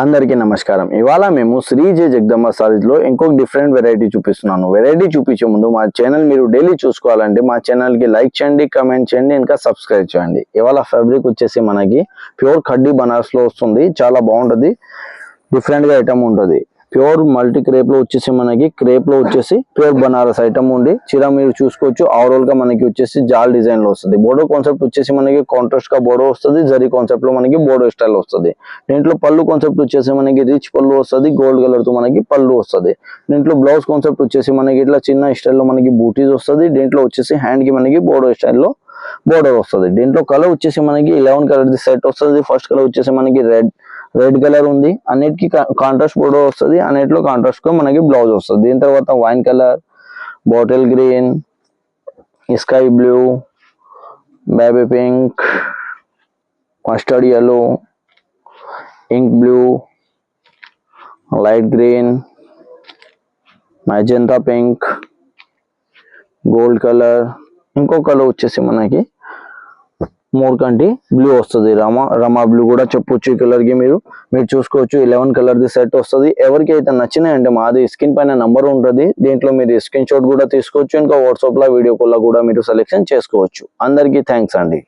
అందరికీ నమస్కారం. ఇవాళ మేము శ్రీ జె జగదంబ సారీస్ లో ఇంకొక డిఫరెంట్ వెరైటీ చూపిస్తున్నాను. వెరైటీ చూపించే ముందు మా ఛానల్ మీరు డైలీ చూసుకోవాలంటే మా ఛానల్ కి లైక్ చేయండి, కామెంట్ చేయండి, ఇంకా సబ్స్క్రైబ్ చేయండి. ఇవాళ ఫ్యాబ్రిక్ వచ్చేసి మనకి ప్యూర్ ఖడ్డీ బనారస్ లో వస్తుంది. చాలా బాగుంటది, డిఫరెంట్ గా ఐటమ్ ఉంటుంది. ప్యూర్ మల్టీ క్రేప్ లో వచ్చేసి మనకి క్రేప్ లో వచ్చేసి ప్యూర్ బనారస్ ఐటమ్ ఉంది. చీర మీరు చూసుకోవచ్చు. ఓవరాల్ గా మనకి వచ్చేసి జాల్ డిజైన్ లో వస్తుంది. బోర్డో కాన్సెప్ట్ వచ్చేసి మనకి కాంట్రాస్ట్ గా బోర్డో వస్తుంది. జరీ కాన్సెప్ట్ లో మనకి బోర్డో స్టైల్ వస్తుంది. దీంట్లో పళ్ళు కాన్సెప్ట్ వచ్చేసి మనకి రిచ్ పళ్ళు వస్తుంది. గోల్డ్ కలర్ తో మనకి పళ్ళు వస్తుంది. దీంట్లో బ్లౌజ్ కాన్సెప్ట్ వచ్చేసి మనకి ఇట్లా చిన్న స్టైల్ లో మనకి బూటీస్ వస్తుంది. దీంట్లో వచ్చేసి హ్యాండ్ కి మనకి బోర్డో స్టైల్ లో బోర్డర్ వస్తుంది. దీంట్లో కలర్ వచ్చేసి మనకి 11 కలర్ ది సెట్ వస్తుంది. ఫస్ట్ కలర్ వచ్చేసి మనకి రెడ్ కలర్ ఉంది. అన్నిటికీ కాంట్రాస్ట్ బోర్డర్ వస్తుంది. అన్నిటిలో కాంట్రాస్ట్ గా మనకి బ్లౌజ్ వస్తుంది. దీని తర్వాత wine colour, bottle green, sky blue, baby pink, mustard yellow, ink blue, light green, magenta pink, gold colour, ఇంకో కలర్ వచ్చేసి మనకి మూర్కంటి బ్లూ వస్తుంది. రమా బ్లూ కూడా చెప్పొచ్చు. ఈ కలర్ కి మీరు చూసుకోవచ్చు. 11 కలర్ ది సెట్ వస్తుంది. ఎవరికి అయితే నచ్చినాయంటే మాది స్క్రీన్ పైన నంబర్ ఉంటుంది. దీంట్లో మీరు స్క్రీన్ షాట్ కూడా తీసుకోవచ్చు. ఇంకా వాట్సాప్ లో వీడియో కాల్ కూడా మీరు సెలెక్షన్ చేసుకోవచ్చు. అందరికీ థ్యాంక్స్ అండి.